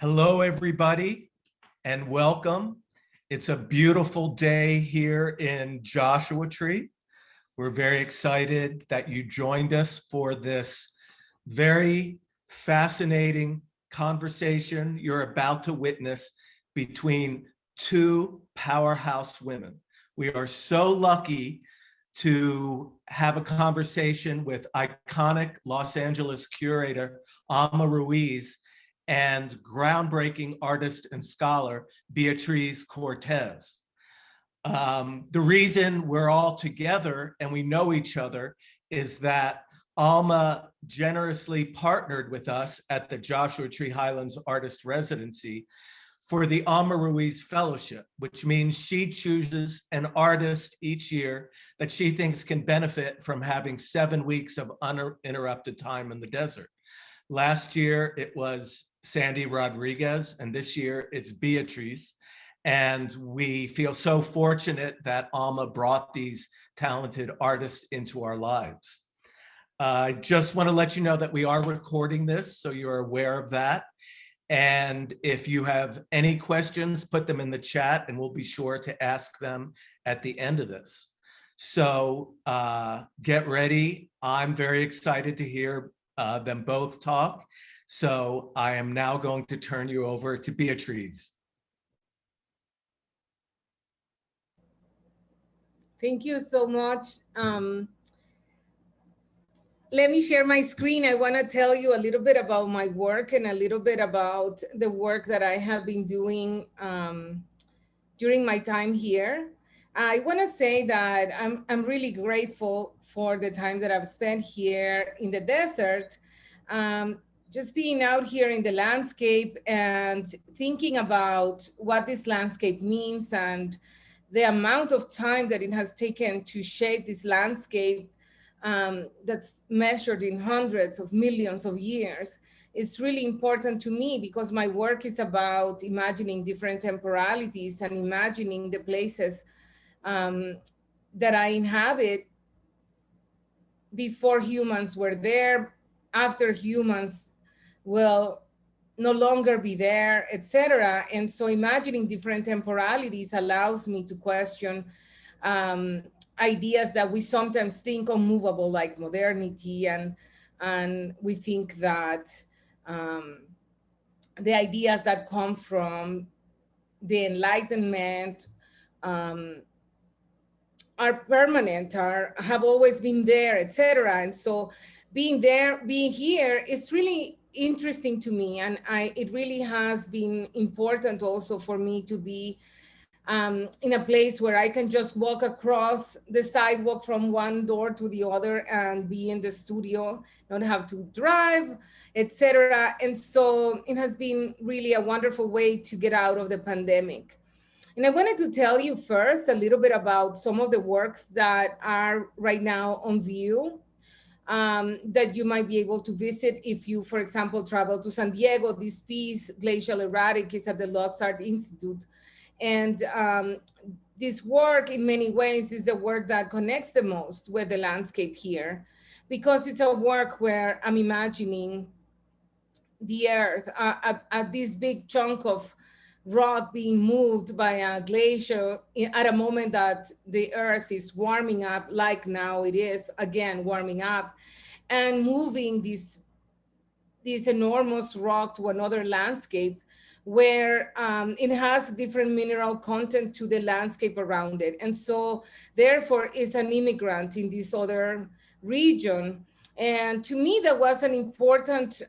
Hello, everybody, and welcome. It's a beautiful day here in Joshua Tree. We're very excited that you joined us for this very fascinating conversation you're about to witness between two powerhouse women. We are so lucky to have a conversation with iconic Los Angeles curator Alma Ruiz and groundbreaking artist and scholar Beatriz Cortez. The reason we're all together and we know each other is that Alma generously partnered with us at the Joshua Tree Highlands Artist Residency for the Alma Ruiz Fellowship, which means she chooses an artist each year that she thinks can benefit from having 7 weeks of uninterrupted time in the desert. Last year, it was Sandy Rodriguez, and this year it's Beatriz. And we feel so fortunate that Alma brought these talented artists into our lives. I just want to let you know that we are recording this, so you're aware of that. And if you have any questions, put them in the chat and we'll be sure to ask them at the end of this. So get ready. I'm very excited to hear them both talk. So I am now going to turn you over to Beatriz. Thank you so much. Let me share my screen. I want to tell you a little bit about my work and a little bit about the work that I have been doing during my time here. I want to say that I'm really grateful for the time that I've spent here in the desert. Just being out here in the landscape and thinking about what this landscape means and the amount of time that it has taken to shape this landscape that's measured in hundreds of millions of years is really important to me, because my work is about imagining different temporalities and imagining the places that I inhabit before humans were there, after humans will no longer be there, etc. And so imagining different temporalities allows me to question ideas that we sometimes think unmovable, like modernity, and we think that the ideas that come from the Enlightenment are permanent, have always been there, etc. And so being here is really interesting to me, and it really has been important also for me to be in a place where I can just walk across the sidewalk from one door to the other and be in the studio, not have to drive, etc. And so it has been really a wonderful way to get out of the pandemic. And I wanted to tell you first a little bit about some of the works that are right now on view, that you might be able to visit if you, for example, travel to San Diego. This piece, Glacial Erratic, is at the Lux Art Institute. And this work, in many ways, is the work that connects the most with the landscape here, because it's a work where I'm imagining the earth, this big chunk of rock being moved by a glacier at a moment that the earth is warming up, like now it is again warming up, and moving this enormous rock to another landscape where it has different mineral content to the landscape around it. And so therefore is an immigrant in this other region. And to me, that was an important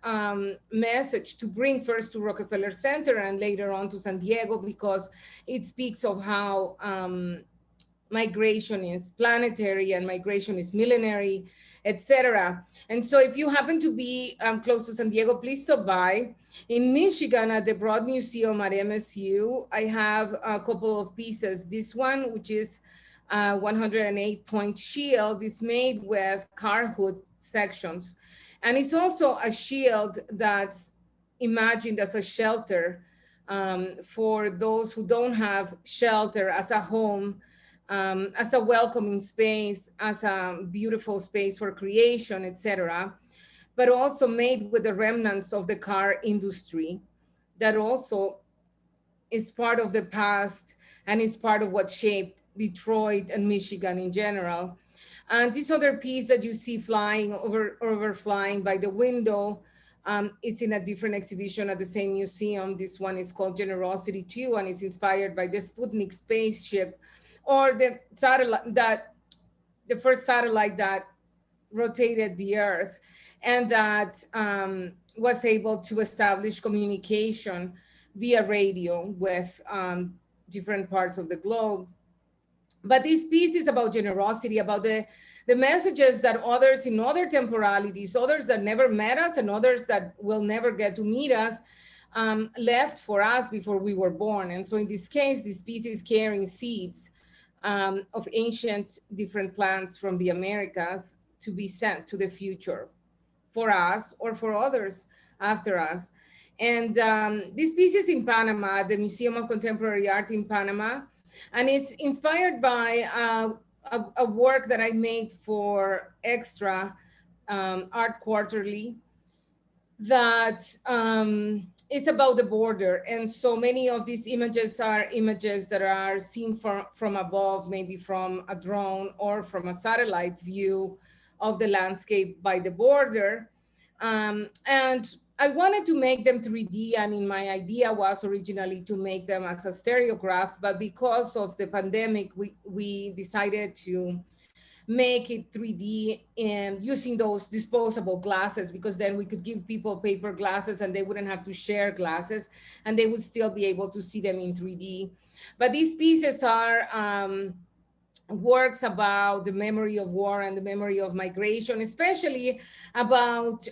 message to bring first to Rockefeller Center and later on to San Diego, because it speaks of how migration is planetary and migration is millenary, etc. And so if you happen to be close to San Diego, please stop by. In Michigan at the Broad Museum at MSU, I have a couple of pieces. This one, which is 108-point shield, is made with car hood sections. And it's also a shield that's imagined as a shelter for those who don't have shelter, as a home, as a welcoming space, as a beautiful space for creation, etc. But also made with the remnants of the car industry that also is part of the past and is part of what shaped Detroit and Michigan in general. And this other piece that you see flying overflying by the window is in a different exhibition at the same museum. This one is called Generosity 2 and is inspired by the Sputnik spaceship, or the satellite the first satellite that rotated the Earth and that was able to establish communication via radio with different parts of the globe. But this piece is about generosity, about the messages that others in other temporalities, others that never met us and others that will never get to meet us, left for us before we were born. And so in this case, this piece is carrying seeds of ancient different plants from the Americas to be sent to the future for us or for others after us. And this piece is in Panama, the Museum of Contemporary Art in Panama. And it's inspired by a work that I made for Extra Art Quarterly that is about the border. And so many of these images are images that are seen from above, maybe from a drone or from a satellite view of the landscape by the border. And I wanted to make them 3D, and in my idea was originally to make them as a stereograph, but because of the pandemic, we decided to make it 3D and using those disposable glasses, because then we could give people paper glasses and they wouldn't have to share glasses and they would still be able to see them in 3D. But these pieces are works about the memory of war and the memory of migration, especially about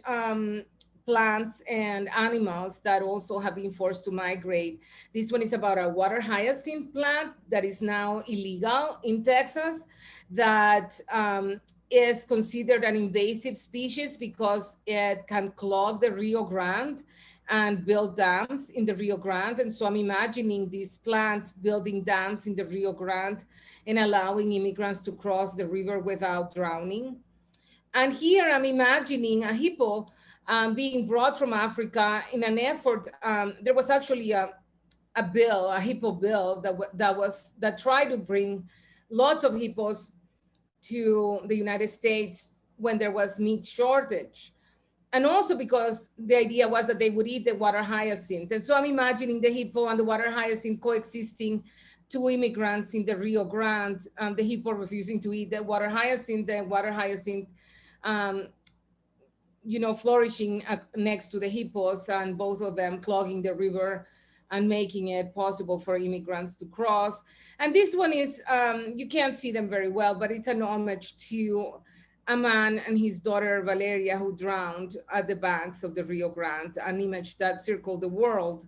plants and animals that also have been forced to migrate. This one is about a water hyacinth plant that is now illegal in Texas, that is considered an invasive species because it can clog the Rio Grande and build dams in the Rio Grande. And so I'm imagining this plant building dams in the Rio Grande and allowing immigrants to cross the river without drowning. And here I'm imagining a hippo being brought from Africa in an effort. There was actually a hippo bill that tried to bring lots of hippos to the United States when there was meat shortage. And also because the idea was that they would eat the water hyacinth. And so I'm imagining the hippo and the water hyacinth coexisting, two immigrants in the Rio Grande, the hippo refusing to eat the water hyacinth flourishing next to the hippos, and both of them clogging the river and making it possible for immigrants to cross. And this one is, you can't see them very well, but it's an homage to a man and his daughter Valeria, who drowned at the banks of the Rio Grande, an image that circled the world.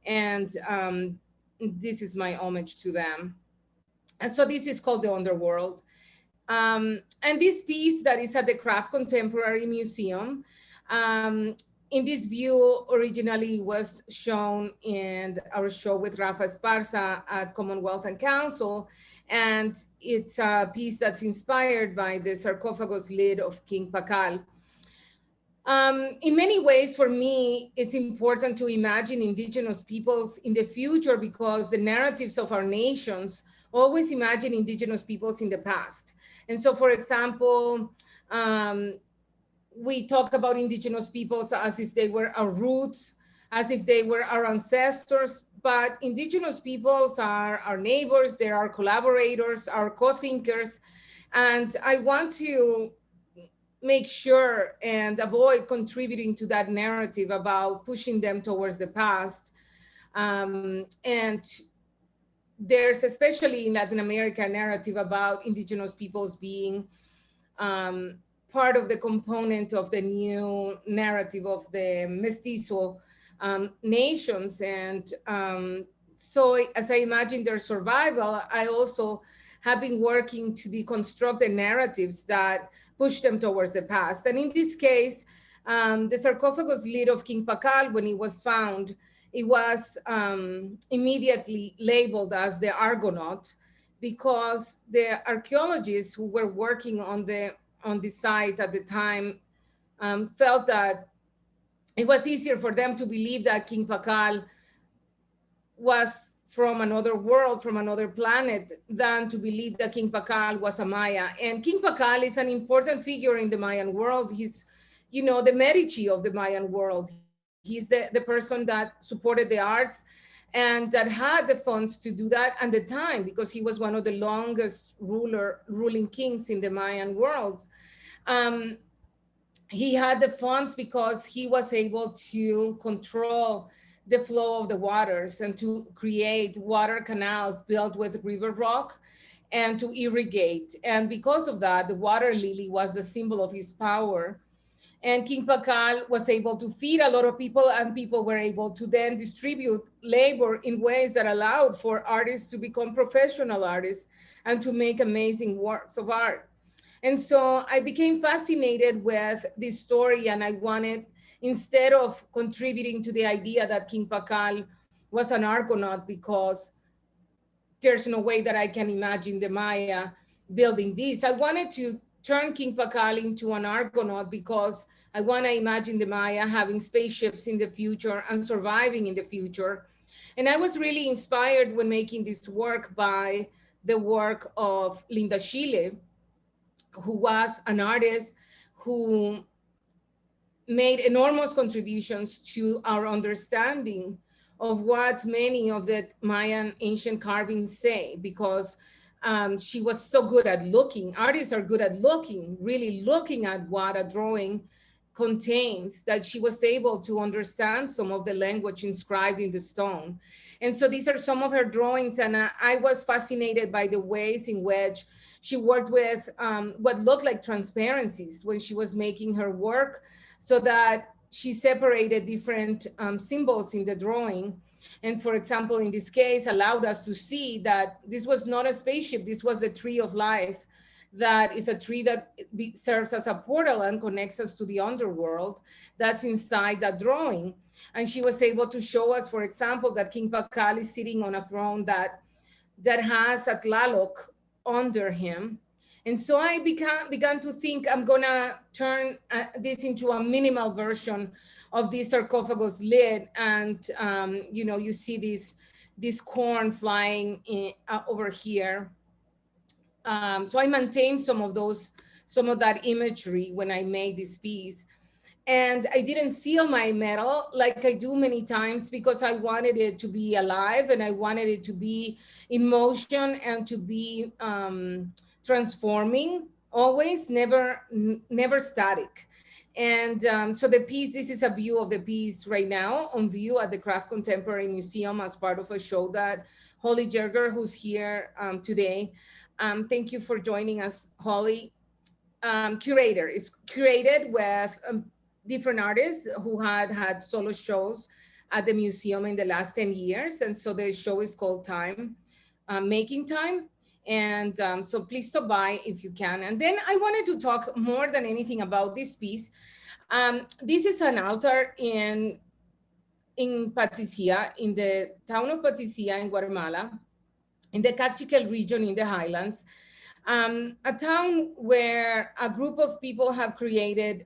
And this is my homage to them. And so this is called The Underworld. And this piece that is at the Craft Contemporary Museum, in this view originally was shown in our show with Rafa Esparza at Commonwealth and Council. And it's a piece that's inspired by the sarcophagus lid of King Pakal. In many ways, for me, it's important to imagine indigenous peoples in the future, because the narratives of our nations always imagine indigenous peoples in the past. And so, for example, we talk about indigenous peoples as if they were our roots, as if they were our ancestors, but indigenous peoples are our neighbors, they're our collaborators, our co-thinkers. And I want to make sure and avoid contributing to that narrative about pushing them towards the past. And there's, especially in Latin America, a narrative about indigenous peoples being part of the component of the new narrative of the mestizo nations. And so as I imagine their survival, I also have been working to deconstruct the narratives that push them towards the past. And in this case, the sarcophagus lid of King Pakal, when it was found, it was immediately labeled as the Argonaut, because the archaeologists who were working on the site at the time felt that it was easier for them to believe that King Pakal was from another world, from another planet, than to believe that King Pakal was a Maya. And King Pakal is an important figure in the Mayan world. He's, you know, the Medici of the Mayan world. He's the person that supported the arts and that had the funds to do that and the time, because he was one of the longest ruling kings in the Mayan world. Um, he had the funds because he was able to control the flow of the waters and to create water canals built with river rock and to irrigate. And because of that, the water lily was the symbol of his power. And King Pakal was able to feed a lot of people, and people were able to then distribute labor in ways that allowed for artists to become professional artists and to make amazing works of art. And so I became fascinated with this story, and I wanted, instead of contributing to the idea that King Pakal was an Argonaut, because there's no way that I can imagine the Maya building this, I wanted to turn King Pakal into an Argonaut because I want to imagine the Maya having spaceships in the future and surviving in the future. And I was really inspired when making this work by the work of Linda Chile, who was an artist who made enormous contributions to our understanding of what many of the Mayan ancient carvings say, because she was so good at looking. Artists are good at looking, really looking at what a drawing contains, that she was able to understand some of the language inscribed in the stone. And so these are some of her drawings, and I was fascinated by the ways in which she worked with what looked like transparencies when she was making her work, so that she separated different symbols in the drawing. And for example, in this case, allowed us to see that this was not a spaceship, this was the tree of life. That is a tree that serves as a portal and connects us to the underworld that's inside that drawing. And she was able to show us, for example, that King Pakal is sitting on a throne that has a Tlaloc under him. And so I began to think, I'm gonna turn this into a minimal version of this sarcophagus lid. And you know, you see this corn flying over here. So I maintained some of that imagery when I made this piece. And I didn't seal my metal like I do many times, because I wanted it to be alive and I wanted it to be in motion and to be transforming, always, never static. And so the piece, this is a view of the piece right now on view at the Craft Contemporary Museum as part of a show that Holly Jerger, who's here today. Thank you for joining us, Holly. Curator. It's curated with different artists who had solo shows at the museum in the last 10 years. And so the show is called Time, Making Time. And so please stop by if you can. And then I wanted to talk more than anything about this piece. This is an altar in Patzicía, in the town of Patzicía in Guatemala, in the Kaqjay region in the highlands. A town where a group of people have created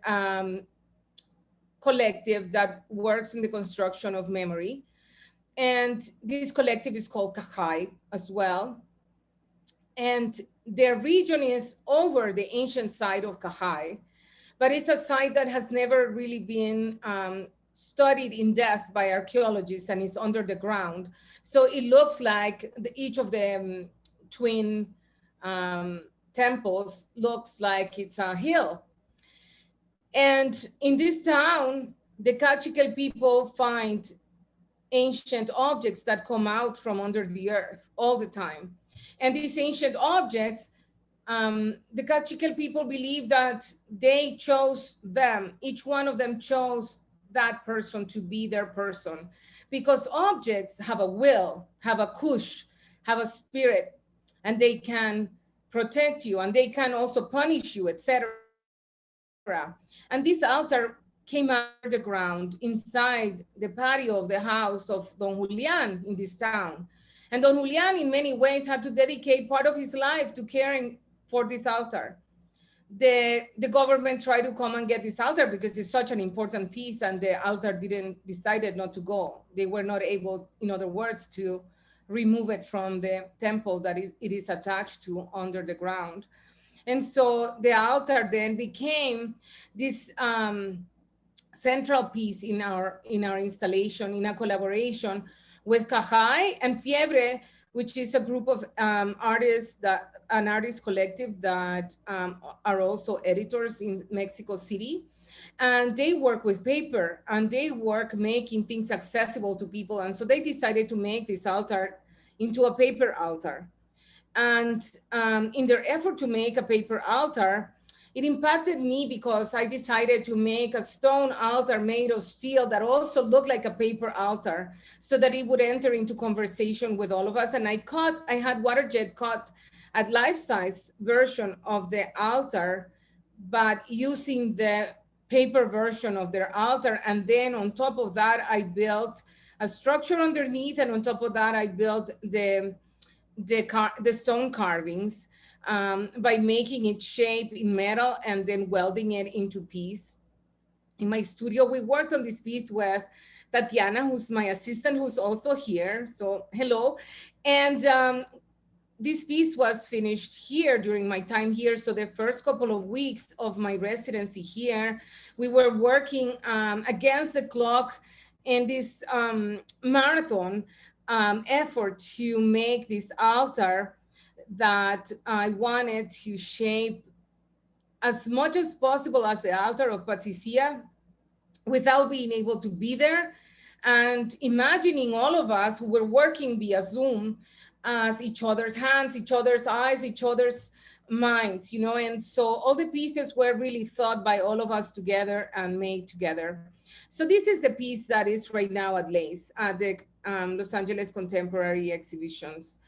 collective that works in the construction of memory. And this collective is called Kaqjay as well. And their region is over the ancient site of Kaqjay, but it's a site that has never really been studied in depth by archaeologists, and is under the ground. So it looks like each of the twin temples looks like it's a hill. And in this town, the Kaqjay people find ancient objects that come out from under the earth all the time. And these ancient objects, the Kaqjay people believe that they chose them. Each one of them chose that person to be their person, because objects have a will, have a kush, have a spirit, and they can protect you, and they can also punish you, etc. And this altar came out of the ground inside the patio of the house of Don Julian in this town. And Don Julian, in many ways, had to dedicate part of his life to caring for this altar. the government tried to come and get this altar because it's such an important piece, and the altar decided not to go. They were not able, in other words, to remove it from the temple that it is attached to under the ground. And so the altar then became this central piece in our installation, in a collaboration with Kaqjay and Fiebre, which is a group of artists, an artist collective that are also editors in Mexico City. And they work with paper, and they work making things accessible to people. And so they decided to make this altar into a paper altar. And in their effort to make a paper altar, it impacted me because I decided to make a stone altar made of steel that also looked like a paper altar, so that it would enter into conversation with all of us. And I had water jet cut a life-size version of the altar, but using the paper version of their altar. And then on top of that, I built a structure underneath. And on top of that, I built the stone carvings by making it shape in metal and then welding it into piece. In my studio, we worked on this piece with Tatiana, who's my assistant, who's also here. So hello. And this piece was finished here during my time here. So the first couple of weeks of my residency here, we were working against the clock in this marathon effort to make this altar that I wanted to shape as much as possible as the altar of Patzicía, without being able to be there, and imagining all of us who were working via Zoom as each other's hands, each other's eyes, each other's minds, you know. And so all the pieces were really thought by all of us together and made together. So this is the piece that is right now at LACE, at the Los Angeles Contemporary Exhibitions.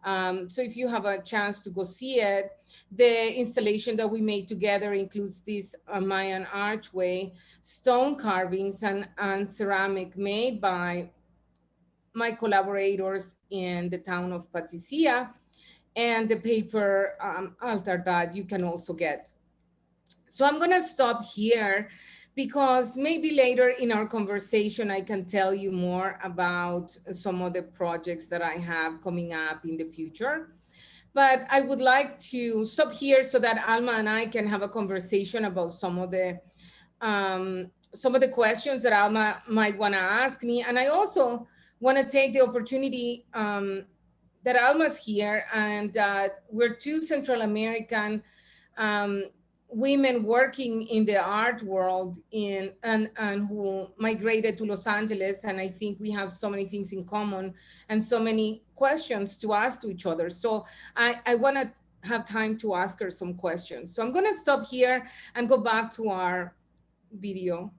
So if you have a chance to go see it, the installation that we made together includes this Mayan archway, stone carvings, and ceramic made by my collaborators in the town of Patzicía, and the paper altar that you can also get. So I'm gonna stop here, because maybe later in our conversation, I can tell you more about some of the projects that I have coming up in the future. But I would like to stop here so that Alma and I can have a conversation about some of the questions that Alma might wanna ask me. And I also wanna take the opportunity that Alma's here, and we're two Central American women working in the art world and who migrated to Los Angeles. And I think we have so many things in common and so many questions to ask to each other. So I want to have time to ask her some questions. So I'm going to stop here and go back to our video.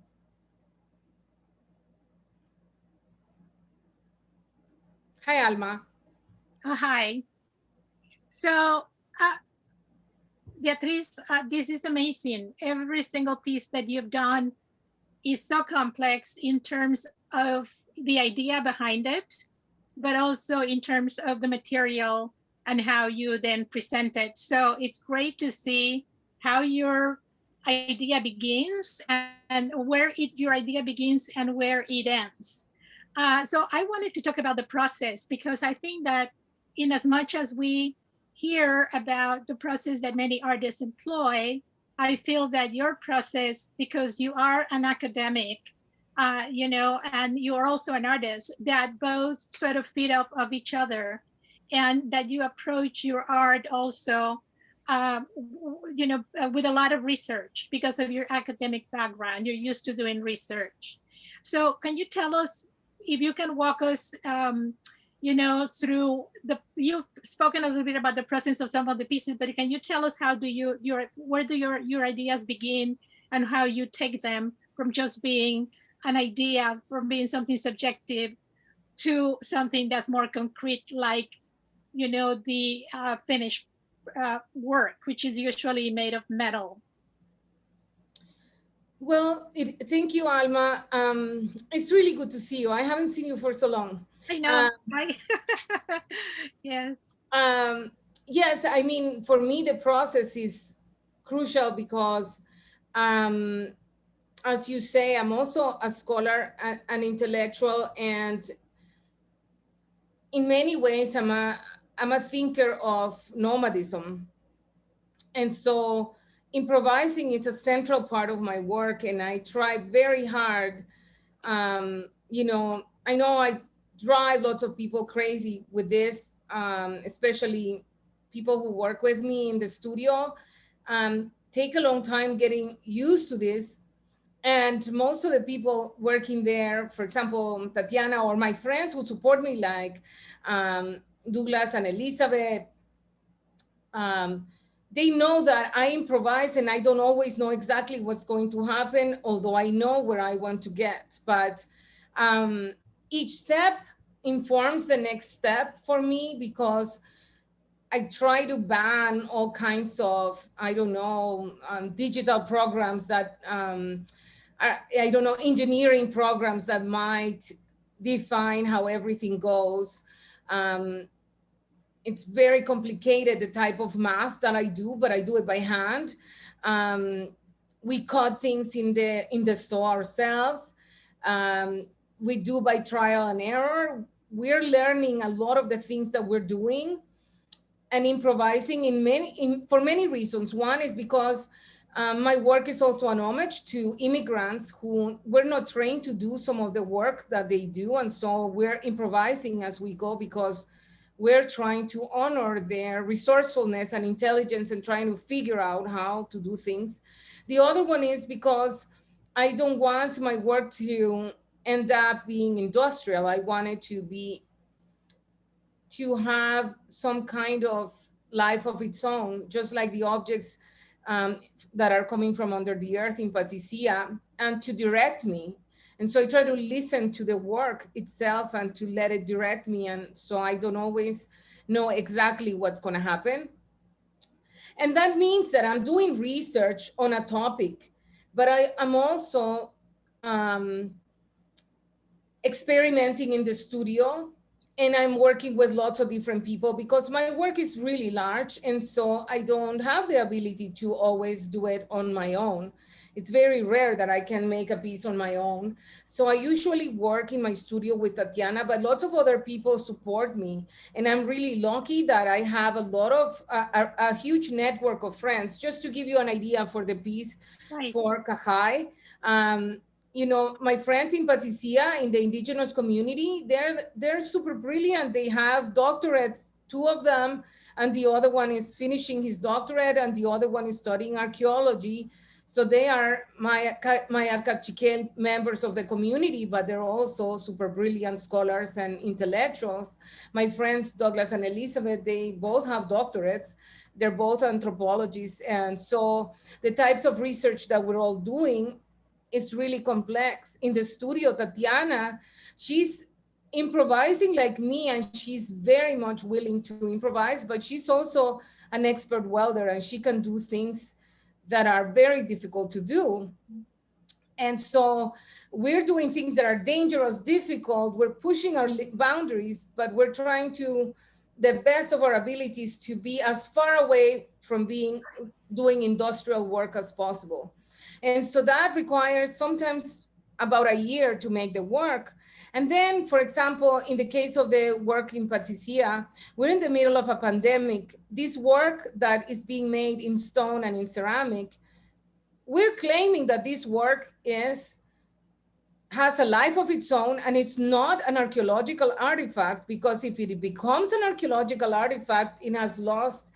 Hi, Alma. Hi. So, Beatriz, this is amazing. Every single piece that you've done is so complex in terms of the idea behind it, but also in terms of the material and how you then present it. So it's great to see how your idea begins and where your idea begins and where it ends. So I wanted to talk about the process, because I think that in as much as we hear about the process that many artists employ, I feel that your process, because you are an academic, you know, and you are also an artist, that both sort of feed off of each other, and that you approach your art also, you know, with a lot of research because of your academic background. You're used to doing research. So can you tell us, if you can walk us, you know, through you've spoken a little bit about the process of some of the pieces, but can you tell us how do where do your ideas begin, and how you take them from just being an idea, from being something subjective, to something that's more concrete, like, you know, the finished work, which is usually made of metal? Well, thank you, Alma. It's really good to see you. I haven't seen you for so long. I know. Yes. Yes, I mean, for me, the process is crucial because, as you say, I'm also a scholar, an intellectual, and in many ways, I'm a thinker of nomadism. And so improvising is a central part of my work, and I try very hard. I know I drive lots of people crazy with this, especially people who work with me in the studio. Take a long time getting used to this. And most of the people working there, for example, Tatiana or my friends who support me, like Douglas and Elizabeth, um, they know that I improvise and I don't always know exactly what's going to happen, although I know where I want to get. But each step informs the next step for me, because I try to ban all kinds of, I don't know, digital programs that, I don't know, engineering programs that might define how everything goes. It's very complicated, the type of math that I do, but I do it by hand. We cut things in the store ourselves. We do by trial and error. We're learning a lot of the things that we're doing and improvising for many reasons. One is because my work is also an homage to immigrants who were not trained to do some of the work that they do. And so we're improvising as we go, because we're trying to honor their resourcefulness and intelligence and trying to figure out how to do things. The other one is because I don't want my work to end up being industrial. I want it to have some kind of life of its own, just like the objects that are coming from under the earth in Patzicía, and to direct me. And so I try to listen to the work itself and to let it direct me. And so I don't always know exactly what's going to happen. And that means that I'm doing research on a topic, but I'm also experimenting in the studio, and I'm working with lots of different people because my work is really large. And so I don't have the ability to always do it on my own. It's very rare that I can make a piece on my own. So I usually work in my studio with Tatiana, but lots of other people support me. And I'm really lucky that I have a lot of, a huge network of friends. Just to give you an idea for the piece for Kaqjay, my friends in Patzicía, in the indigenous community, they're super brilliant. They have doctorates, 2 of them, and the other one is finishing his doctorate, and the other one is studying archaeology. So they are Maya Kaqjay members of the community, but they're also super brilliant scholars and intellectuals. My friends, Douglas and Elizabeth, they both have doctorates. They're both anthropologists. And so the types of research that we're all doing is really complex. In the studio, Tatiana, she's improvising like me, and she's very much willing to improvise, but she's also an expert welder, and she can do things that are very difficult to do. And so we're doing things that are dangerous, difficult. We're pushing our boundaries, but we're trying to, the best of our abilities, to be as far away from doing industrial work as possible. And so that requires sometimes about a year to make the work. And then, for example, in the case of the work in Patzicía, we're in the middle of a pandemic. This work that is being made in stone and in ceramic, we're claiming that this work has a life of its own, and it's not an archaeological artifact, because if it becomes an archaeological artifact, it has lost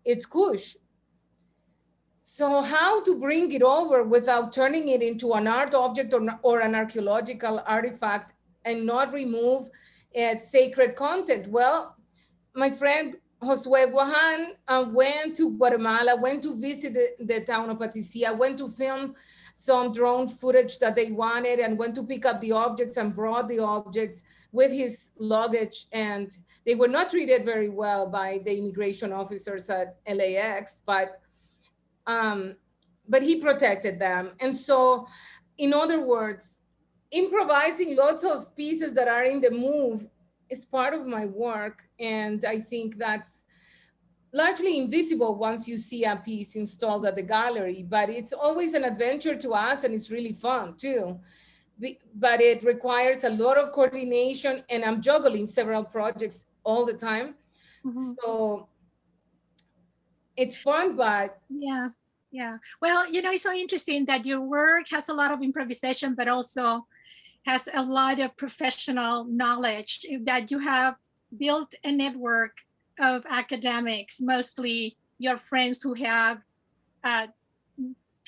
its kush. So how to bring it over without turning it into an art object or an archaeological artifact and not remove its sacred content? Well, my friend Josue Guajan went to Guatemala, went to visit the town of Patzicía, went to film some drone footage that they wanted, and went to pick up the objects and brought the objects with his luggage. And they were not treated very well by the immigration officers at LAX, but he protected them. And so, in other words, improvising lots of pieces that are in the move is part of my work. And I think that's largely invisible once you see a piece installed at the gallery, but it's always an adventure to us and it's really fun too. But it requires a lot of coordination and I'm juggling several projects all the time. Mhm. So it's fun, but Yeah, yeah. Well, you know, it's so interesting that your work has a lot of improvisation, but also has a lot of professional knowledge, that you have built a network of academics, mostly your friends who have uh,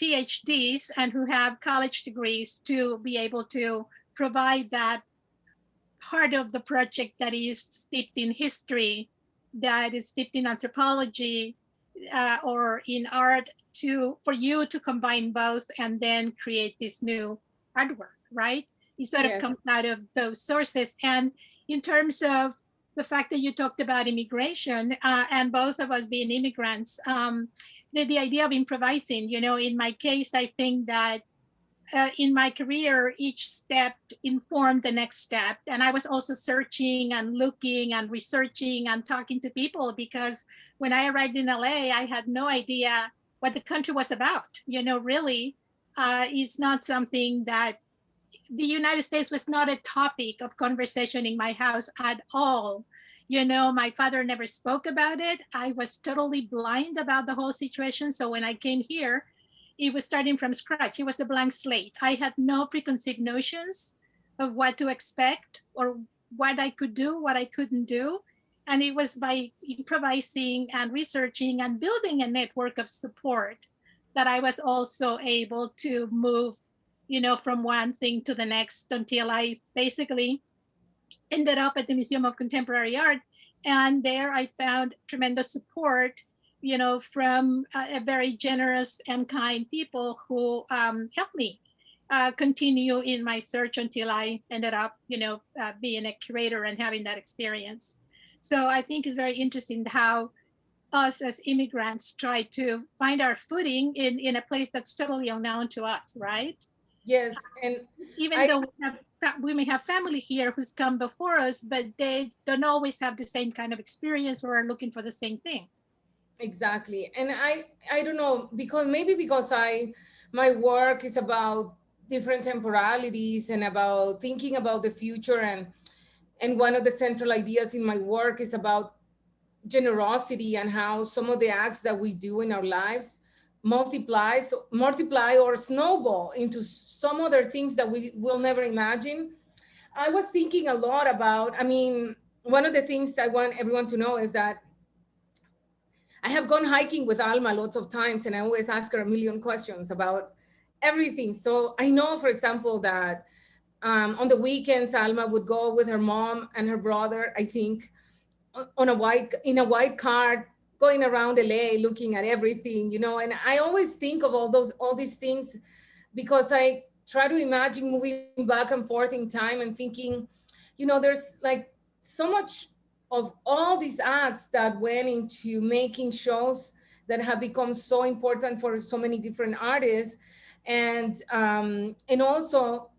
PhDs and who have college degrees, to be able to provide that part of the project that is steeped in history, that is steeped in anthropology, or in art, to for you to combine both and then create this new artwork, right? It sort of yeah. comes out of those sources. And in terms of the fact that you talked about immigration, and both of us being immigrants, the idea of improvising, you know, in my case, I think that in my career, each step informed the next step. And I was also searching and looking and researching and talking to people, because when I arrived in LA, I had no idea what the country was about. You know, really, it's not something that the United States was not a topic of conversation in my house at all. You know, my father never spoke about it. I was totally blind about the whole situation. So when I came here, it was starting from scratch. It was a blank slate. I had no preconceived notions of what to expect or what I could do, what I couldn't do. And it was by improvising and researching and building a network of support that I was also able to move, you know, from one thing to the next, until I basically ended up at the Museum of Contemporary Art. And there I found tremendous support, you know, from a very generous and kind people who helped me continue in my search until I ended up, you know, being a curator and having that experience. So I think it's very interesting how us as immigrants try to find our footing in a place that's totally unknown to us, right? Yes, and Even I though we may have family here who's come before us, but they don't always have the same kind of experience or are looking for the same thing. exactly, and I don't know, because maybe because I my work is about different temporalities and about thinking about the future, and one of the central ideas in my work is about generosity and how some of the acts that we do in our lives multiply or snowball into some other things that we will never imagine. I was thinking a lot about, I mean, one of the things I want everyone to know is that I have gone hiking with Alma lots of times and I always ask her a million questions about everything. So I know, for example, that on the weekends, Alma would go with her mom and her brother, I think, on a white car, going around LA looking at everything, you know. And I always think of all these things, because I try to imagine moving back and forth in time and thinking, you know, there's like so much of all these acts that went into making shows that have become so important for so many different artists. And also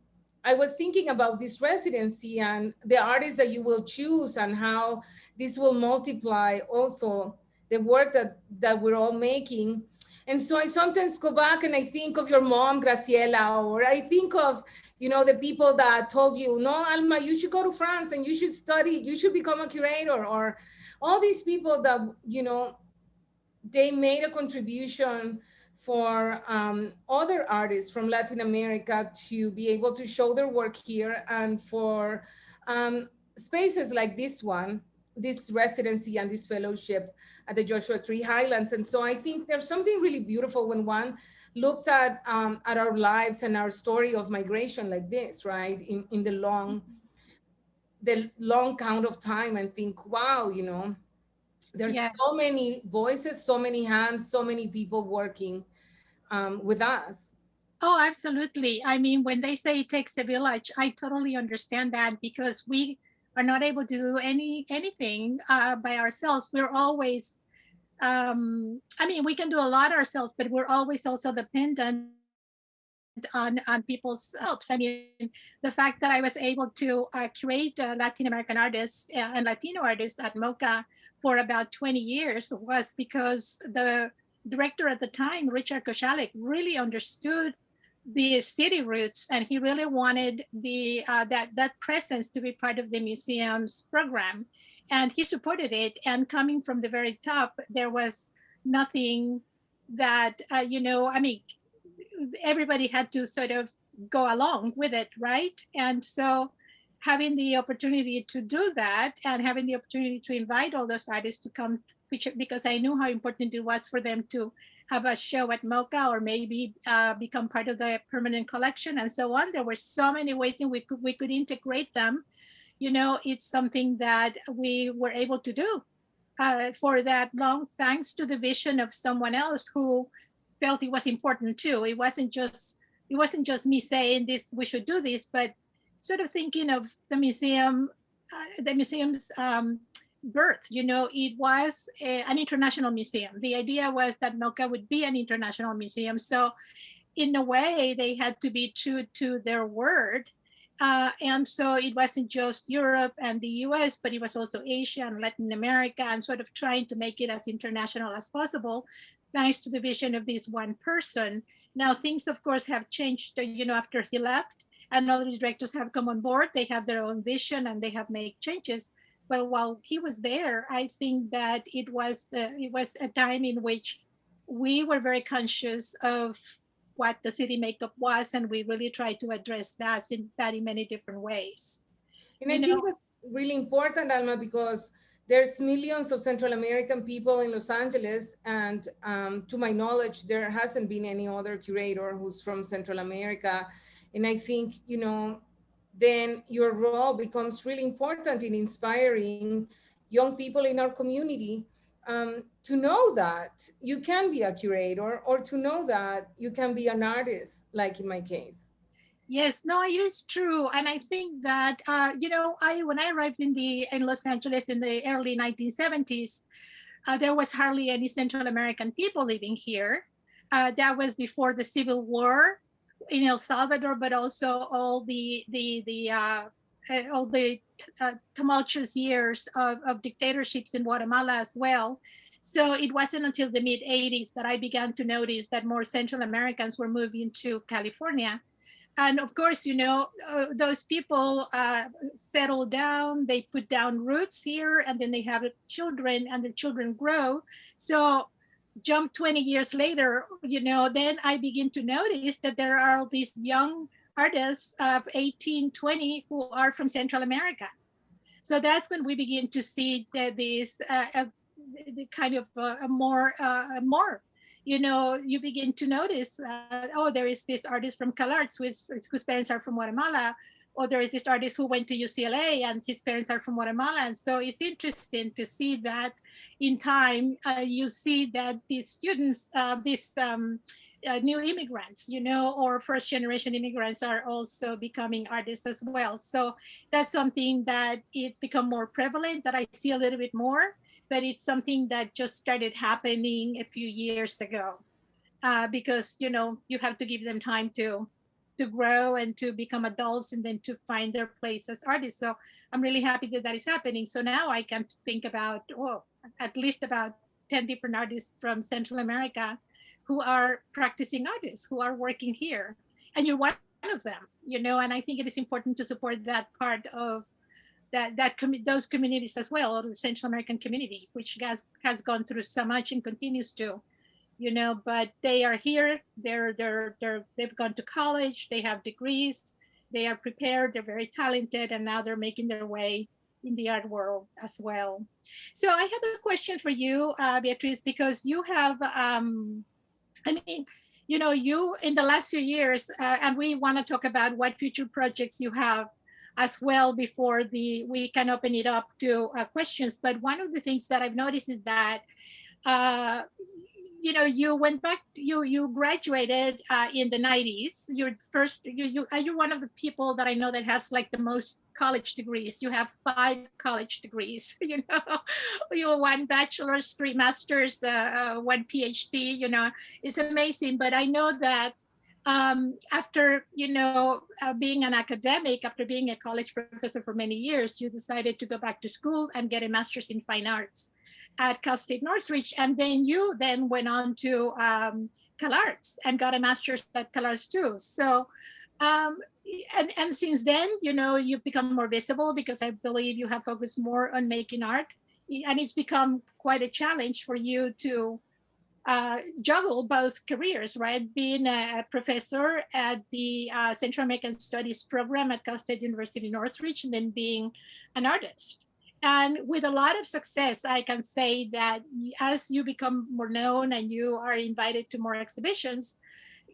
I was thinking about this residency and the artists that you will choose and how this will multiply also the work that we're all making. And so I sometimes go back and I think of your mom, Graciela, or I think of, you know, the people that told you, no, Alma, you should go to France and you should study, you should become a curator, or all these people that, you know, they made a contribution for other artists from Latin America to be able to show their work here, and for spaces like this one, this residency and this fellowship at the Joshua Tree Highlands. And so I think there's something really beautiful when one looks at our lives and our story of migration like this, right? In the long count of time, and think, wow, you know, there's Yeah. so many voices, so many hands, so many people working with us. Oh, absolutely. I mean, when they say it takes a village, I totally understand that, because we are not able to do anything by ourselves. We're always, I mean, we can do a lot ourselves, but we're always also dependent on people's helps. I mean, the fact that I was able to curate Latin American artists and Latino artists at MOCA for about 20 years was because the director at the time, Richard Koszalek, really understood the city roots, and he really wanted the that presence to be part of the museum's program, and he supported it. And coming from the very top, there was nothing that I mean, everybody had to sort of go along with it, right? And so having the opportunity to do that and having the opportunity to invite all those artists to come, because I knew how important it was for them to have a show at MoCA or maybe become part of the permanent collection and so on. There were so many ways in which we could integrate them. It's something that we were able to do for that long, thanks to the vision of someone else who felt it was important too. It wasn't just me saying this, we should do this, but sort of thinking of the museum's birth. It was an international museum. The idea was that MoCA would be an international museum. So in a way, they had to be true to their word. And so it wasn't just Europe and the US, but it was also Asia and Latin America, and sort of trying to make it as international as possible, thanks to the vision of this one person. Now, things, of course, have changed, after he left, and other directors have come on board. They have their own vision and they have made changes. But while he was there, I think that it was a time in which we were very conscious of what the city makeup was, and we really tried to address that in many different ways. And I think that's really important, Alma, because there's millions of Central American people in Los Angeles, and to my knowledge, there hasn't been any other curator who's from Central America. And I think, then your role becomes really important in inspiring young people in our community to know that you can be a curator, or to know that you can be an artist, like in my case. Yes, no, it is true. And I think that, when I arrived in Los Angeles in the early 1970s, there was hardly any Central American people living here. That was before the Civil War in El Salvador, but also all the tumultuous years of dictatorships in Guatemala as well. So it wasn't until the mid 80s that I began to notice that more Central Americans were moving to California. And of course, those people settle down, they put down roots here, and then they have children, and the children grow. So jump 20 years later, then I begin to notice that there are all these young artists of 18, 20 who are from Central America. So that's when we begin to see that this the kind of more, you begin to notice, there is this artist from CalArts whose parents are from Guatemala, or there is this artist who went to UCLA and his parents are from Guatemala. And so it's interesting to see that in time, you see that these students, new immigrants, or first generation immigrants are also becoming artists as well. So that's something that it's become more prevalent, that I see a little bit more, but it's something that just started happening a few years ago, because, you have to give them time to grow and to become adults and then to find their place as artists. So I'm really happy that that is happening. So now I can think about, at least about 10 different artists from Central America who are practicing artists, who are working here. And you're one of them, and I think it is important to support that part of those communities as well, or the Central American community, which has gone through so much and continues to. But they are here, they've gone to college, they have degrees, they are prepared, they're very talented, and now they're making their way in the art world as well. So I have a question for you, Beatriz, because you have, you in the last few years, and we want to talk about what future projects you have as well before we can open it up to questions. But one of the things that I've noticed is that you went back, you graduated in the 90s. You're one of the people that I know that has like the most college degrees. You have 5 college degrees, you have 1 bachelor's, 3 masters, 1 PhD, it's amazing. But I know that after, being an academic, after being a college professor for many years, you decided to go back to school and get a master's in fine arts. at Cal State Northridge, and then you then went on to CalArts and got a master's at CalArts too. So, and since then, you know, you've become more visible because I believe you have focused more on making art, and it's become quite a challenge for you to juggle both careers, right? Being a professor at the Central American Studies program at Cal State University Northridge, and then being an artist. And with a lot of success, I can say that as you become more known and you are invited to more exhibitions,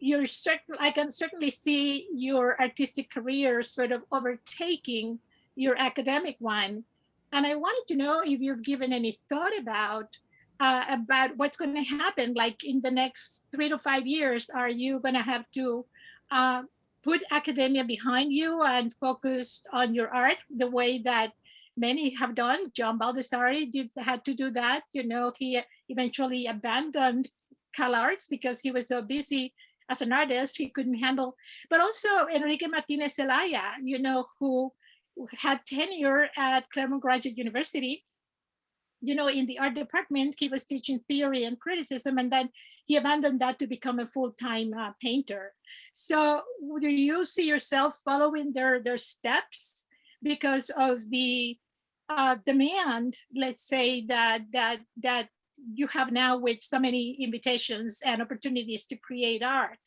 I can certainly see your artistic career sort of overtaking your academic one. And I wanted to know if you've given any thought about what's going to happen, like in the next 3 to 5 years. Are you going to have to put academia behind you and focus on your art the way that many have done? John Baldessari had to do that. You know, he eventually abandoned CalArts because he was so busy as an artist, he couldn't handle. But also Enrique Martinez Zelaya, you know, who had tenure at Claremont Graduate University, you know, in the art department. He was teaching theory and criticism, and then he abandoned that to become a full-time painter. So do you see yourself following their steps because of the demand, let's say, that you have now with so many invitations and opportunities to create art?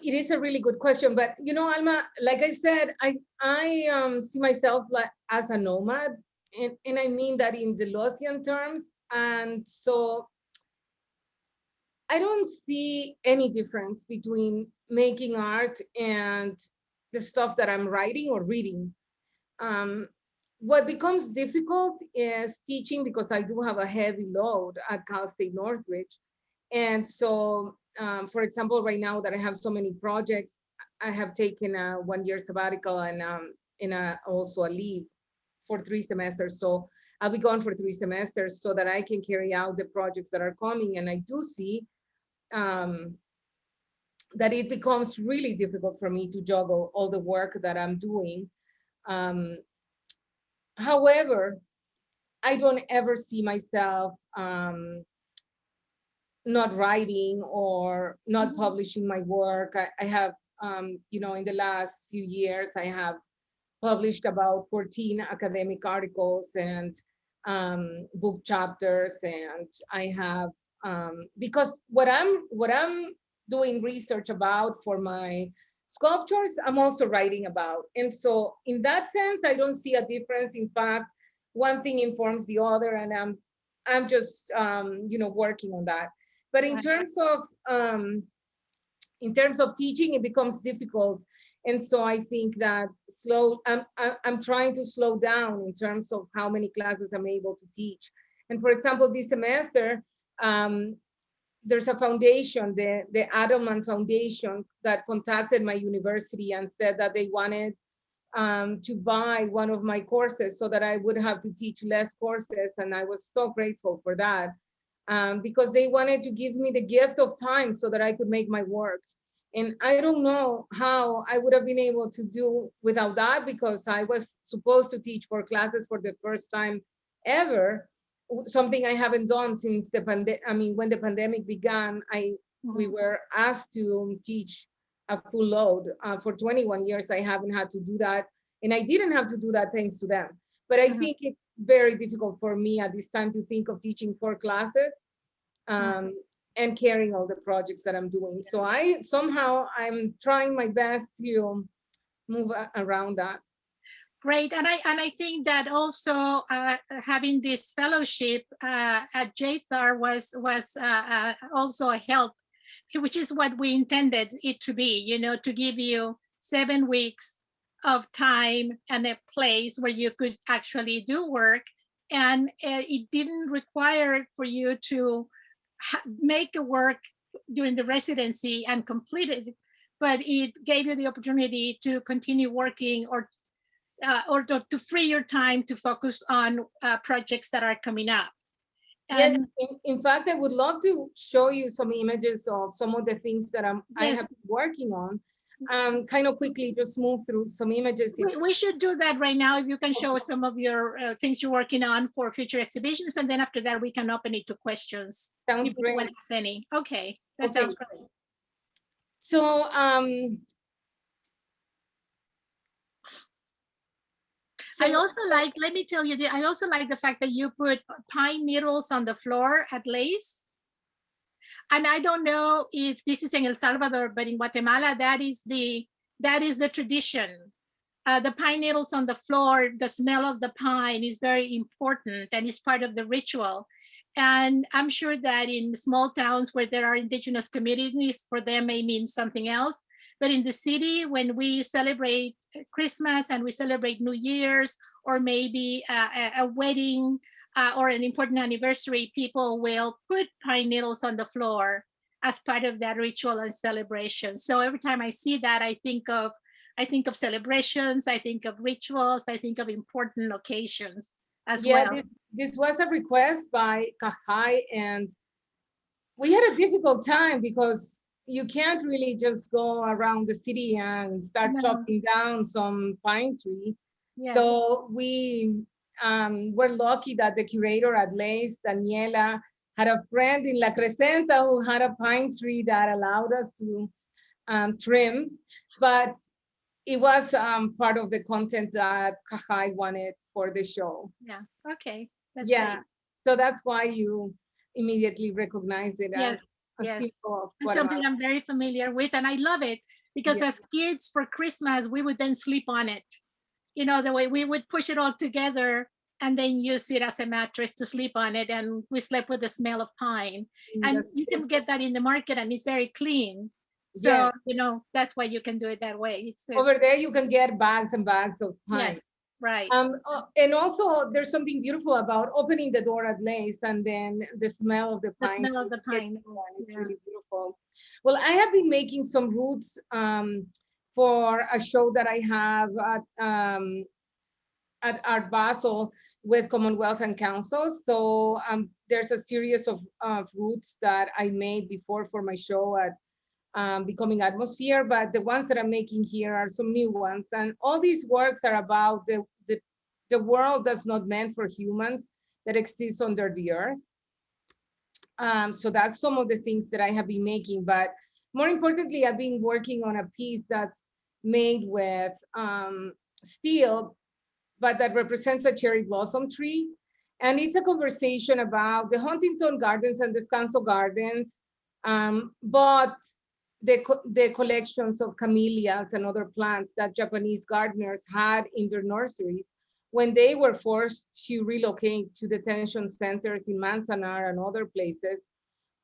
It is a really good question, but you know, Alma, like I said, I see myself like as a nomad, and I mean that in the Losian terms. And so I don't see any difference between making art and the stuff that I'm writing or reading. What becomes difficult is teaching, because I do have a heavy load at Cal State Northridge. And so, for example, right now that I have so many projects, I have taken a 1-year sabbatical and also a leave for 3 semesters. So I'll be gone for 3 semesters so that I can carry out the projects that are coming. And I do see that it becomes really difficult for me to juggle all the work that I'm doing. However, I don't ever see myself not writing or not publishing my work. I have, you know, in the last few years, I have published about 14 academic articles and book chapters, and I have, because what I'm doing research about for my sculptures, I'm also writing about. And so in that sense, I don't see a difference. In fact, one thing informs the other, and I'm just, you know, working on that. But in terms of teaching, it becomes difficult. And so I think that I'm trying to slow down in terms of how many classes I'm able to teach. And for example, this semester, there's a foundation, the Adelman Foundation, that contacted my university and said that they wanted to buy one of my courses so that I would have to teach less courses. And I was so grateful for that, because they wanted to give me the gift of time so that I could make my work. And I don't know how I would have been able to do without that, because I was supposed to teach 4 classes for the first time ever, something I haven't done since the pandemic. I mean, when the pandemic began, we were asked to teach a full load. For 21 years, I haven't had to do that. And I didn't have to do that thanks to them. But I think it's very difficult for me at this time to think of teaching 4 classes and carrying all the projects that I'm doing. So I'm trying my best to move around that. Great, and I think that also having this fellowship at JTHAR was also a help, which is what we intended it to be. You know, to give you 7 weeks of time and a place where you could actually do work, and it didn't require for you to make a work during the residency and complete it, but it gave you the opportunity to continue working or to free your time to focus on projects that are coming up. And yes, in fact, I would love to show you some images of some of the things that I have been working on. kind of quickly just move through some images. We should do that right now. If you can show us some of your things you're working on for future exhibitions, and then after that we can open it to questions. Sounds if great. anyone has any. Okay, that sounds great. So, I also like, let me tell you, I also like the fact that you put pine needles on the floor at Lace. And I don't know if this is in El Salvador, but in Guatemala, that is the tradition. The pine needles on the floor, the smell of the pine is very important and it's part of the ritual. And I'm sure that in small towns where there are indigenous communities, for them may mean something else. But in the city, when we celebrate Christmas and we celebrate New Year's, or maybe a wedding or an important anniversary, people will put pine needles on the floor as part of that ritual and celebration. So every time I see that, I think of celebrations, I think of rituals, I think of important occasions as well. This was a request by Kaqjay, and we had a difficult time because you can't really just go around the city and start chopping down some pine tree. Yes. So we were lucky that the curator at Lace, Daniela, had a friend in La Crescenta who had a pine tree that allowed us to trim, but it was part of the content that Kaqjay wanted for the show. Yeah, okay, that's great. So that's why you immediately recognized it as something I'm very familiar with, and I love it because as kids for Christmas, we would then sleep on it. You know, the way we would push it all together and then use it as a mattress to sleep on it, and we slept with the smell of pine. And you can get that in the market and it's very clean. So, you know, that's why you can do it that way. It's over there, you can get bags and bags of pine. Yes, right. And also there's something beautiful about opening the door at Lace and then the smell of the pine. The smell of the pine. It's really beautiful. Well, I have been making some roots for a show that I have at Art Basel with Commonwealth and Council. So there's a series of roots that I made before for my show at Becoming Atmosphere, but the ones that I'm making here are some new ones. And all these works are about the world that's not meant for humans, that exists under the earth. So that's some of the things that I have been making, but more importantly, I've been working on a piece that's made with steel, but that represents a cherry blossom tree. And it's a conversation about the Huntington Gardens and Descanso Gardens, but the collections of camellias and other plants that Japanese gardeners had in their nurseries when they were forced to relocate to detention centers in Manzanar and other places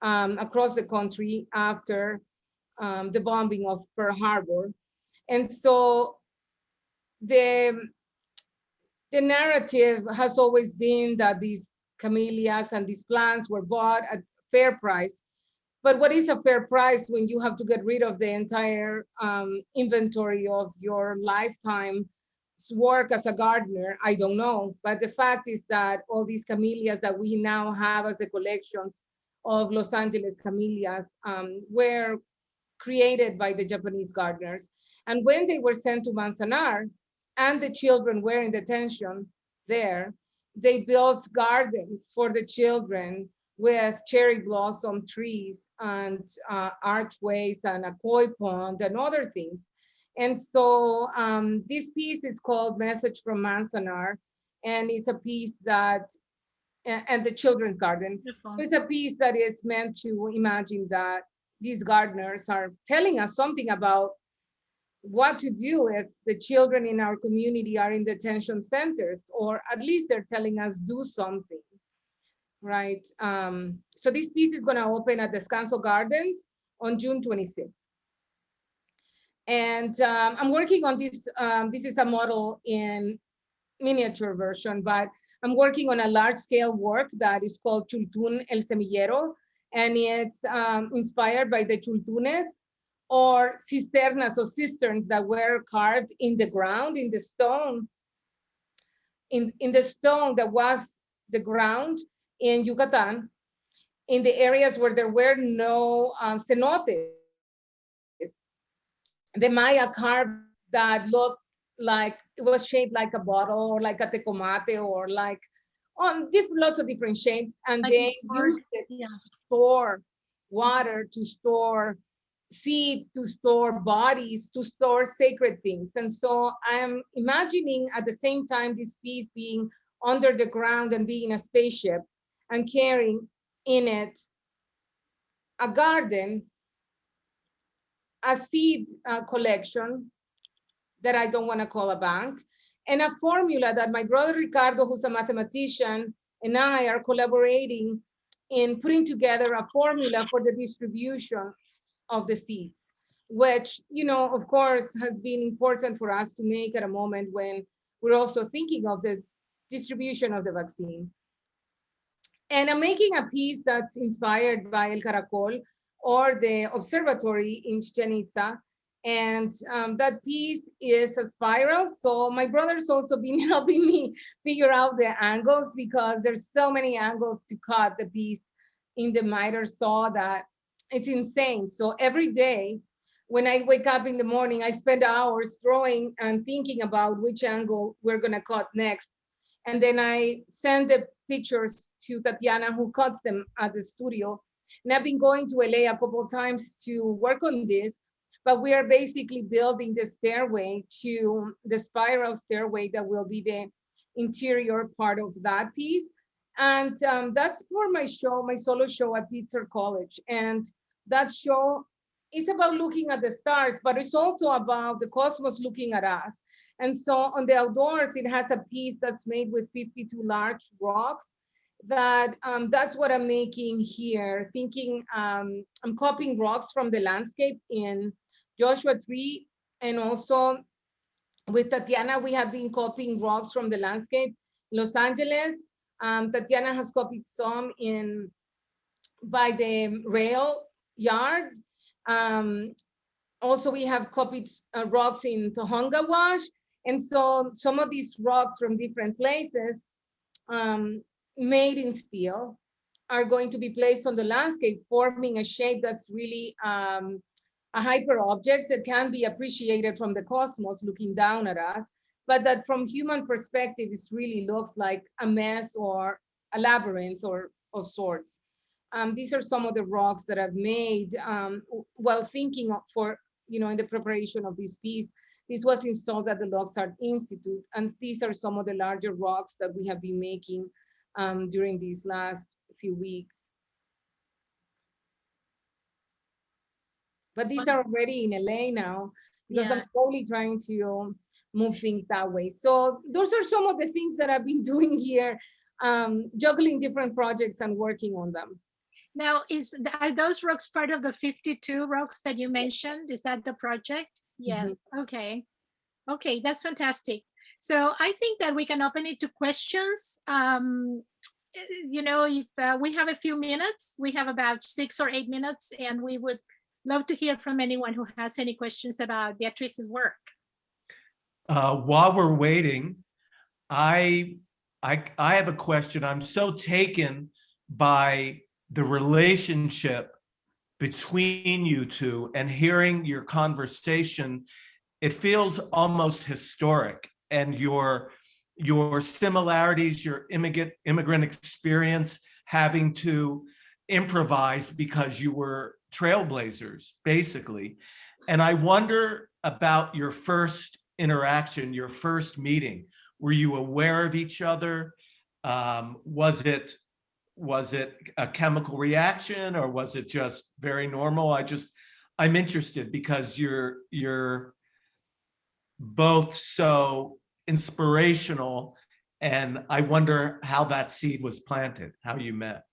across the country after the bombing of Pearl Harbor. And so the narrative has always been that these camellias and these plants were bought at fair price. But what is a fair price when you have to get rid of the entire inventory of your lifetime's work as a gardener? I don't know. But the fact is that all these camellias that we now have as the collections of Los Angeles camellias were created by the Japanese gardeners. And when they were sent to Manzanar and the children were in detention there, they built gardens for the children with cherry blossom trees and archways and a koi pond and other things. And so this piece is called Message from Manzanar, and it's a piece that, and the children's garden, it's a piece that is meant to imagine that these gardeners are telling us something about what to do if the children in our community are in detention centers, or at least they're telling us do something. Right. So this piece is going to open at Descanso Gardens on June 26th. And I'm working on this. This is a model in miniature version, but I'm working on a large scale work that is called Chultún El Semillero. And it's inspired by the chultunes, or cisternas or cisterns that were carved in the ground, in the stone, in the stone that was the ground in Yucatan, in the areas where there were no cenotes. the Maya carved that looked like it was shaped like a bottle or like a tecomate or like on different lots of different shapes, and Like they board, used it yeah. to store water, to store seeds, to store bodies, to store sacred things. And so I'm imagining at the same time this piece being under the ground and being a spaceship and carrying in it a garden, a seed collection that I don't want to call a bank, and a formula that my brother Ricardo, who's a mathematician, and I are collaborating in putting together a formula for the distribution of the seeds, which, you know, of course, has been important for us to make at a moment when we're also thinking of the distribution of the vaccine. And I'm making a piece that's inspired by El Caracol or the observatory in Chichen Itza. And that piece is a spiral. So my brother's also been helping me figure out the angles because there's so many angles to cut the piece in the miter saw that it's insane. So every day when I wake up in the morning, I spend hours drawing and thinking about which angle we're gonna cut next. And then I send the pictures to Tatiana, who cuts them at the studio. And I've been going to LA a couple of times to work on this, but we are basically building the stairway to the spiral stairway that will be the interior part of that piece. And that's for my show, my solo show at Pitzer College. And that show is about looking at the stars, but it's also about the cosmos looking at us. And so on the outdoors, it has a piece that's made with 52 large rocks. That's what I'm making here. Thinking I'm copying rocks from the landscape in Joshua Tree, and also with Tatiana, we have been copying rocks from the landscape. Los Angeles, Tatiana has copied some in by the rail yard. Um, Also, we have copied rocks in Tohonga Wash. And so some of these rocks from different places made in steel are going to be placed on the landscape, forming a shape that's really a hyper object that can be appreciated from the cosmos looking down at us, but that from human perspective, it really looks like a mess or a labyrinth or of sorts. These are some of the rocks that I've made while thinking of for, you know, in the preparation of this piece. This was installed at the Lux Art Institute, and these are some of the larger rocks that we have been making during these last few weeks. But these are already in LA now because I'm slowly trying to move things that way. So those are some of the things that I've been doing here, juggling different projects and working on them. Now, are those rocks part of the 52 rocks that you mentioned? Is that the project? Yes. Okay. Okay, that's fantastic. So I think that we can open it to questions. You know, if we have a few minutes, we have about 6 or 8 minutes, and we would love to hear from anyone who has any questions about Beatriz's work. While we're waiting, I have a question. I'm so taken by the relationship between you two, and hearing your conversation, it feels almost historic, and your similarities, your immigrant experience, having to improvise because you were trailblazers, basically. And I wonder about your first interaction, your first meeting. Were you aware of each other? Was it a chemical reaction, or was it just very normal? I'm interested because you're both so inspirational, and I wonder how that seed was planted, how you met.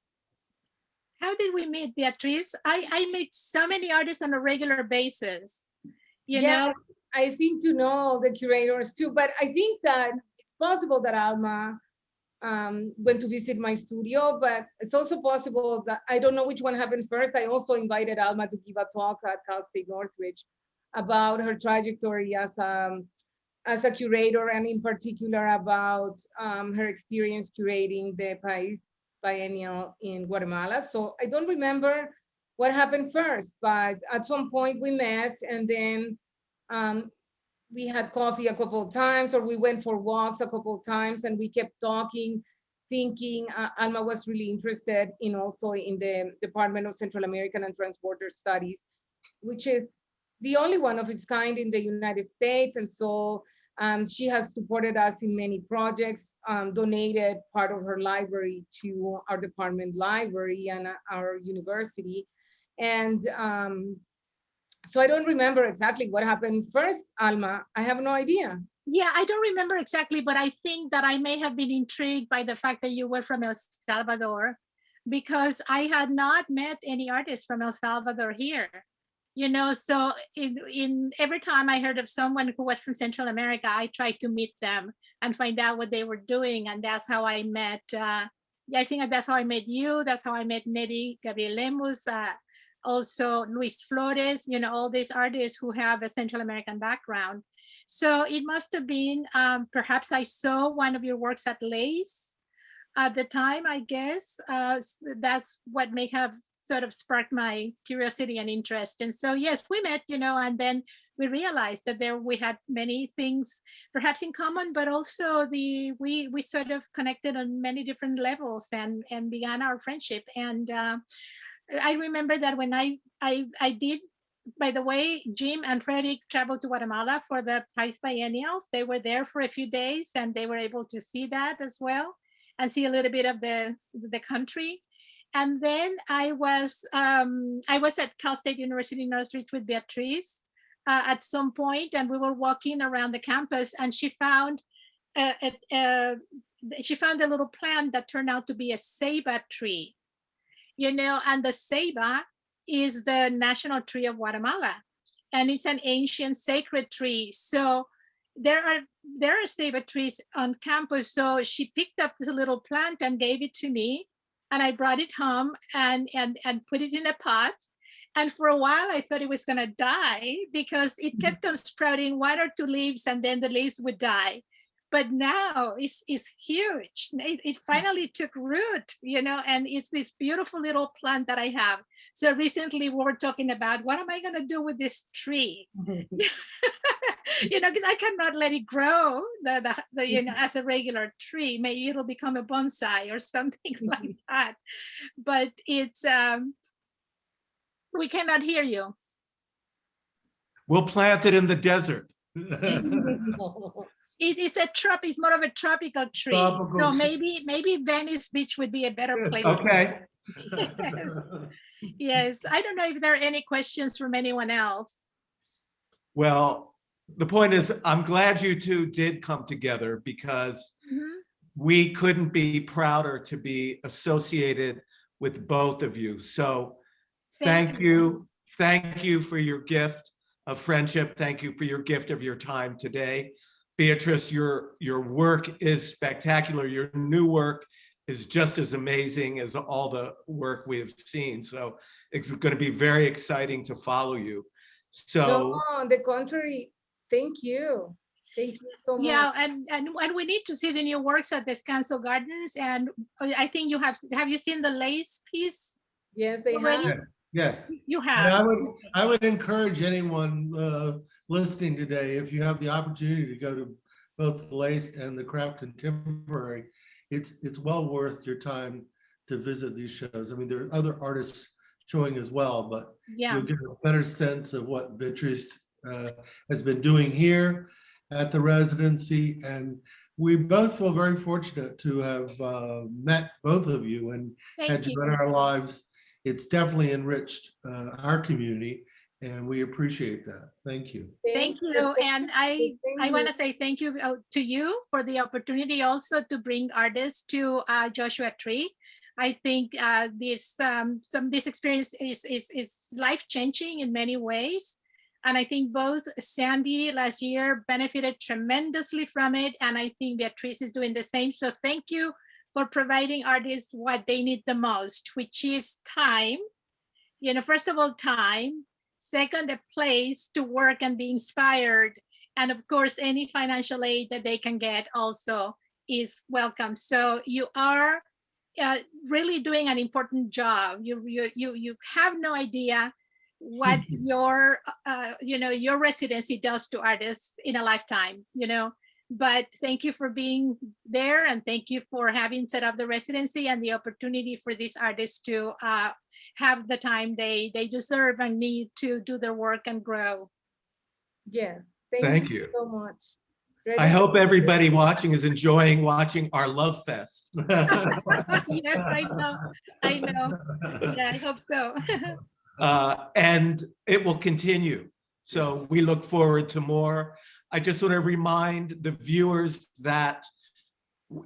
How did we meet, Beatriz? I meet so many artists on a regular basis. You know? I seem to know the curators too, but I think that it's possible that Alma went to visit my studio, but it's also possible that I don't know which one happened first. I also invited Alma to give a talk at Cal State Northridge about her trajectory as a curator, and in particular about her experience curating the País Biennial in Guatemala. So I don't remember what happened first, but at some point we met, and then We had coffee a couple of times, or we went for walks a couple of times, and we kept talking, thinking. Alma was really interested in also in the Department of Central American and Transborder Studies, which is the only one of its kind in the United States. And so she has supported us in many projects, donated part of her library to our department library and our university. And so I don't remember exactly what happened first, Alma. I have no idea. Yeah, I don't remember exactly, but I think that I may have been intrigued by the fact that you were from El Salvador, because I had not met any artists from El Salvador here. You know, so in every time I heard of someone who was from Central America, I tried to meet them and find out what they were doing. And that's how I met, I think that's how I met you. That's how I met Neri Gabriel Lemus, also Luis Flores, you know, all these artists who have a Central American background. So it must have been, perhaps I saw one of your works at LACE at the time, I guess. That's what may have sort of sparked my curiosity and interest. And so, yes, we met, you know, and then we realized that we had many things perhaps in common, but also we sort of connected on many different levels and began our friendship. And I remember that when I did, by the way, Jim and Frederick traveled to Guatemala for the Pais Biennials. They were there for a few days and they were able to see that as well and see a little bit of the country. And then I was at Cal State University in Northridge with Beatriz at some point, and we were walking around the campus, and she found a little plant that turned out to be a ceiba tree, you know, and the ceiba is the national tree of Guatemala, and it's an ancient sacred tree. So there are ceiba trees on campus. So she picked up this little plant and gave it to me. And I brought it home and put it in a pot. And for a while, I thought it was going to die because it kept on sprouting 1 or 2 leaves, and then the leaves would die. But now it's huge. It finally took root, you know, and it's this beautiful little plant that I have. So recently we were talking about, what am I going to do with this tree? You know, because I cannot let it grow, you know, as a regular tree. Maybe it'll become a bonsai or something like that. But it's, we cannot hear you. We'll plant it in the desert. It's more of a tropical tree. So maybe Venice Beach would be a better place. Okay. Yes. Yes. I don't know if there are any questions from anyone else. Well, the point is, I'm glad you two did come together because we couldn't be prouder to be associated with both of you. So thank you. Thank you for your gift of friendship. Thank you for your gift of your time today. Beatriz, your work is spectacular. Your new work is just as amazing as all the work we have seen. So it's going to be very exciting to follow you. So no, on the contrary, thank you. Thank you so much. Yeah, and we need to see the new works at the Descanso Gardens. And I think you have you seen the lace piece? Yes, they already? have. Yes. You have. And I would encourage anyone listening today, if you have the opportunity to go to both the Lace and the Craft Contemporary, it's well worth your time to visit these shows. I mean, there are other artists showing as well, but you'll get a better sense of what Beatriz has been doing here at the residency. And we both feel very fortunate to have met both of you and had you in our lives. It's definitely enriched our community, and we appreciate that. Thank you. Thank you. And I want to say thank you to you for the opportunity also to bring artists to Joshua Tree. I think this experience is life-changing in many ways. And I think both Sandy last year benefited tremendously from it. And I think Beatriz is doing the same. So thank you for providing artists what they need the most, which is time. You know, first of all, time. Second, a place to work and be inspired. And of course, any financial aid that they can get also is welcome. So you are really doing an important job. You have no idea what your your residency does to artists in a lifetime, but thank you for being there, and thank you for having set up the residency and the opportunity for these artists to have the time they deserve and need to do their work and grow. Yes, Thank you you. so much. I hope everybody watching is enjoying watching our love fest. Yes, I know. Yeah, I hope so. And it will continue. So we look forward to more. I just want to remind the viewers that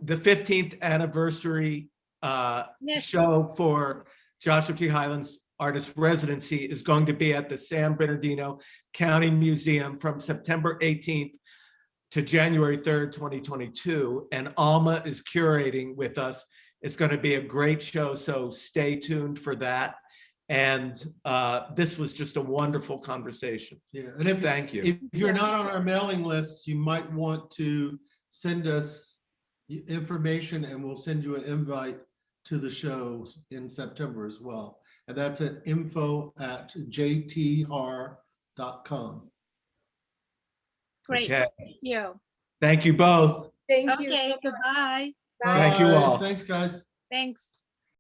the 15th anniversary Yes. show for Joshua Tree Highlands Artist Residency is going to be at the San Bernardino County Museum from September 18th to January 3rd, 2022. And Alma is curating with us. It's going to be a great show, so stay tuned for that. And this was just a wonderful conversation. Yeah, and Thank you. If you're not on our mailing list, you might want to send us information, and we'll send you an invite to the shows in September as well. And that's at info@jthar.com. Great. Okay. Thank you. Thank you both. Thank you. Okay, goodbye. Thank you all. Thanks, guys. Thanks.